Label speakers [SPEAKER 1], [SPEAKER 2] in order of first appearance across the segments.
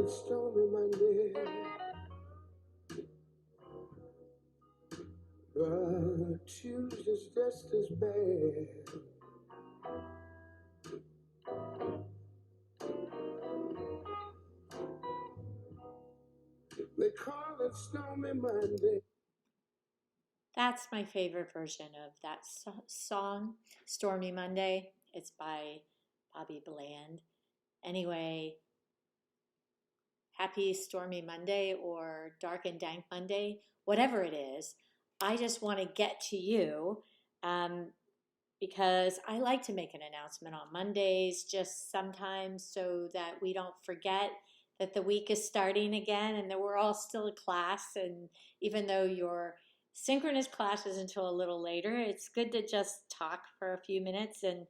[SPEAKER 1] it stormy Monday, but Tuesday's just as bad. They call it stormy Monday.
[SPEAKER 2] That's my favorite version of that song, Stormy Monday. It's by Bobby Bland. Anyway, happy Stormy Monday or Dark and Dank Monday, whatever it is. I just want to get to you um, because I like to make an announcement on Mondays just sometimes so that we don't forget that the week is starting again and that we're all still a class. And even though your synchronous class is until a little later, it's good to just talk for a few minutes. And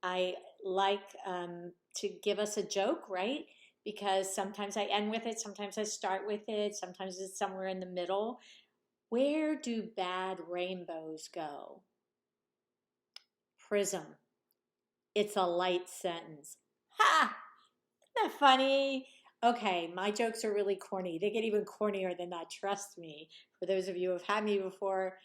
[SPEAKER 2] I like to give us a joke, right? Because sometimes I end with it, sometimes I start with it, sometimes it's somewhere in the middle. Where do bad rainbows go? Prism. It's a light sentence. Ha! Isn't that funny? Okay, my jokes are really corny. They get even cornier than that, trust me. For those of you who have had me before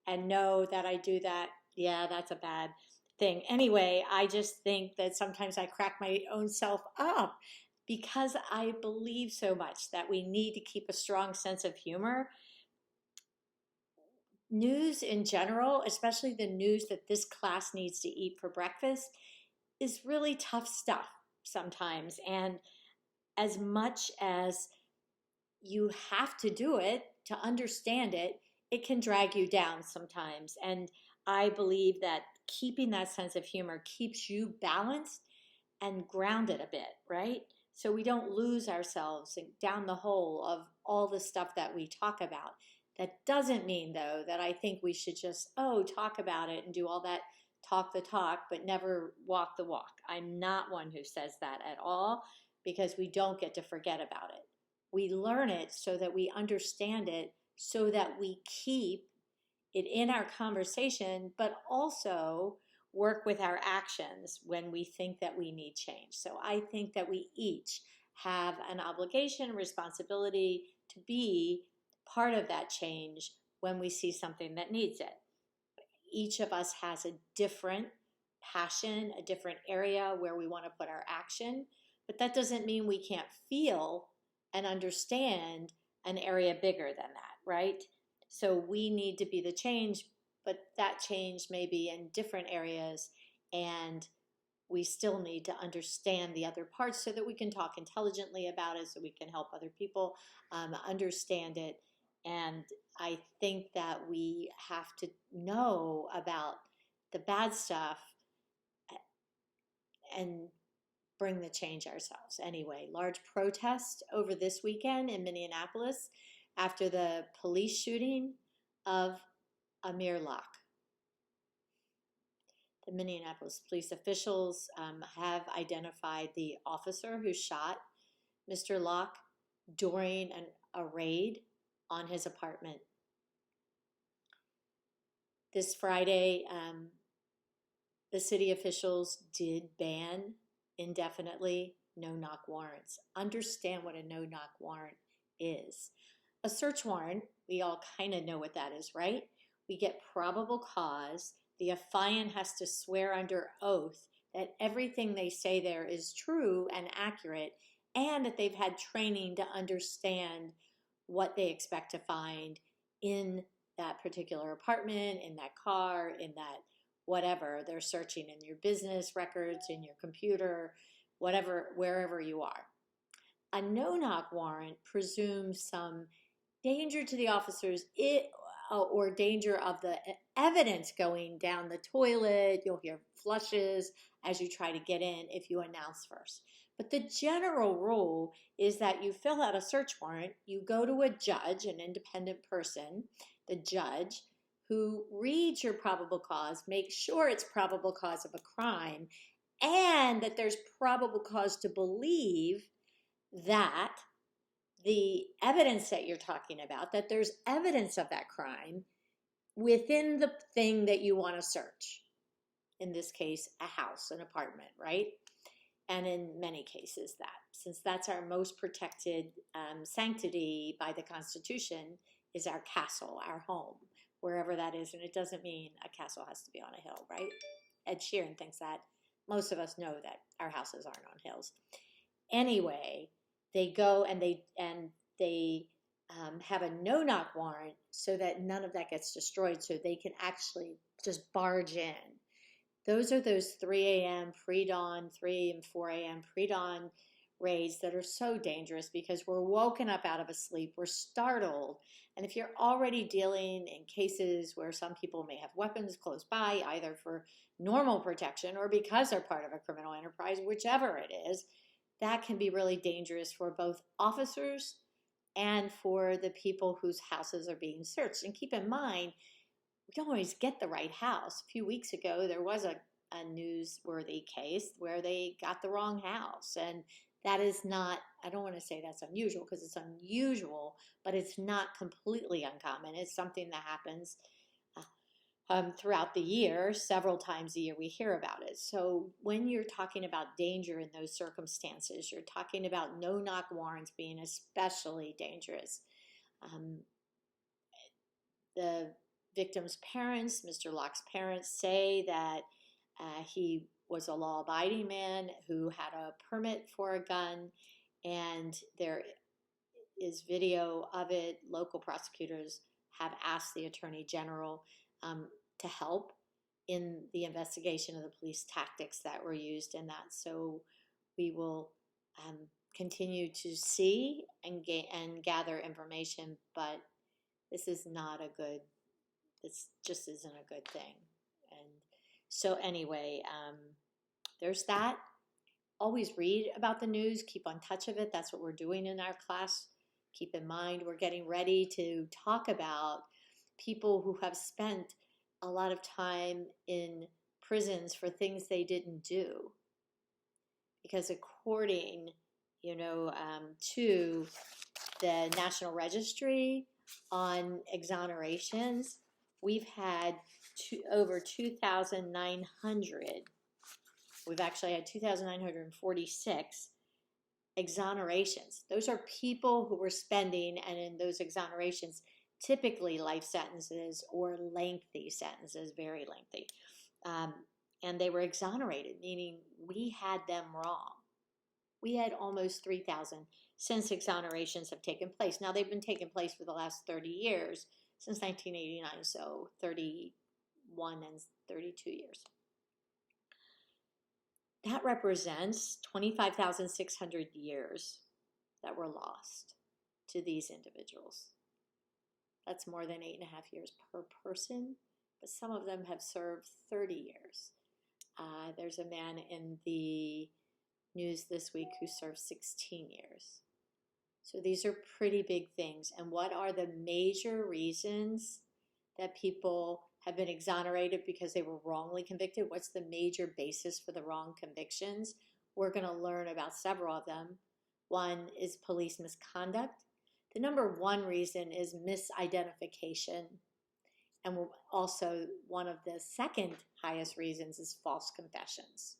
[SPEAKER 2] and know that I do that, yeah, that's a bad thing. Anyway, I just think that sometimes I crack my own self up because I believe so much that we need to keep a strong sense of humor. News in general, especially the news that this class needs to eat for breakfast, is really tough stuff sometimes. And as much as you have to do it to understand it, it can drag you down sometimes. And I believe that keeping that sense of humor keeps you balanced and grounded a bit, right? So we don't lose ourselves down the hole of all the stuff that we talk about. That doesn't mean, though, that I think we should just, talk about it and do all that talk the talk, but never walk the walk. I'm not one who says that at all because we don't get to forget about it. We learn it so that we understand it, so that we keep it in our conversation, but also work with our actions when we think that we need change. So I think that we each have an obligation, responsibility to be part of that change when we see something that needs it. Each of us has a different passion, a different area where we want to put our action, but that doesn't mean we can't feel and understand an area bigger than that, right? So we need to be the change, but that change may be in different areas, and we still need to understand the other parts so that we can talk intelligently about it, so we can help other people understand it. And I think that we have to know about the bad stuff and bring the change ourselves. Anyway, large protest over this weekend in Minneapolis after the police shooting of Amir Locke. The Minneapolis police officials have identified the officer who shot Mr. Locke during a raid on his apartment. This Friday, the city officials did ban indefinitely no-knock warrants. Understand what a no-knock warrant is. A search warrant, we all kind of know what that is, right? We get probable cause. The affiant has to swear under oath that everything they say there is true and accurate, and that they've had training to understand what they expect to find in that particular apartment, in that car, in that whatever they're searching, in your business records, in your computer, whatever, wherever you are. A no-knock warrant presumes some danger to the officers or danger of the evidence going down the toilet. You'll hear flushes as you try to get in if you announce first. But the general rule is that you fill out a search warrant, you go to a judge, an independent person, the judge, who reads your probable cause, makes sure it's probable cause of a crime, and that there's probable cause to believe that the evidence that you're talking about, that there's evidence of that crime within the thing that you want to search. In this case, a house, an apartment, right? And in many cases, that, since that's our most protected sanctity by the Constitution, is our castle, our home, wherever that is. And it doesn't mean a castle has to be on a hill, right? Ed Sheeran thinks that. Most of us know that our houses aren't on hills. Anyway, they go and they have a no-knock warrant so that none of that gets destroyed, so they can actually just barge in. Those are those 3 a.m. pre-dawn, 3 and 4 a.m. pre-dawn raids that are so dangerous because we're woken up out of a sleep, we're startled. And if you're already dealing in cases where some people may have weapons close by, either for normal protection or because they're part of a criminal enterprise, whichever it is, that can be really dangerous for both officers and for the people whose houses are being searched. And keep in mind, we don't always get the right house. A few weeks ago, there was a newsworthy case where they got the wrong house. And that is not, I don't want to say that's unusual because it's unusual, but it's not completely uncommon. It's something that happens throughout the year. Several times a year we hear about it. So when you're talking about danger in those circumstances, you're talking about no-knock warrants being especially dangerous. The victim's parents, Mr. Locke's parents, say that he was a law-abiding man who had a permit for a gun, and there is video of it. Local prosecutors have asked the Attorney General to help in the investigation of the police tactics that were used in that. So we will continue to see and gather information, but this is not a good, this just isn't a good thing. And so anyway, there's that. Always read about the news, keep on touch of it. That's what we're doing in our class. Keep in mind, we're getting ready to talk about people who have spent a lot of time in prisons for things they didn't do. Because according, to the National Registry on exonerations, we've had over 2,900. We've actually had 2,946 exonerations. Those are people who were spending, and in those exonerations, typically life sentences or lengthy sentences, very lengthy. And they were exonerated, meaning we had them wrong. We had almost 3,000 since exonerations have taken place. Now, they've been taking place for the last 30 years, since 1989, so 31 and 32 years. That represents 25,600 years that were lost to these individuals. That's more than 8.5 years per person, but some of them have served 30 years. There's a man in the news this week who served 16 years. So these are pretty big things. And what are the major reasons that people have been exonerated because they were wrongly convicted? What's the major basis for the wrong convictions? We're going to learn about several of them. One is police misconduct. The number one reason is misidentification. And also one of the second highest reasons is false confessions.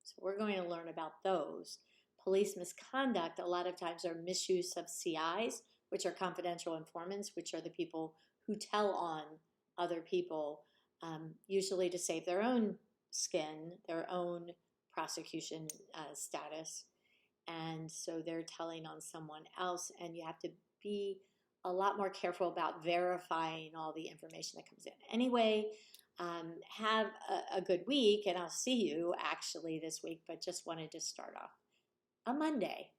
[SPEAKER 2] So we're going to learn about those. Police misconduct, a lot of times, are misuse of CIs, which are confidential informants, which are the people who tell on other people, usually to save their own skin, their own prosecution status. And so they're telling on someone else, and you have to be a lot more careful about verifying all the information that comes in. Anyway, have a good week, and I'll see you actually this week, but just wanted to start off on Monday.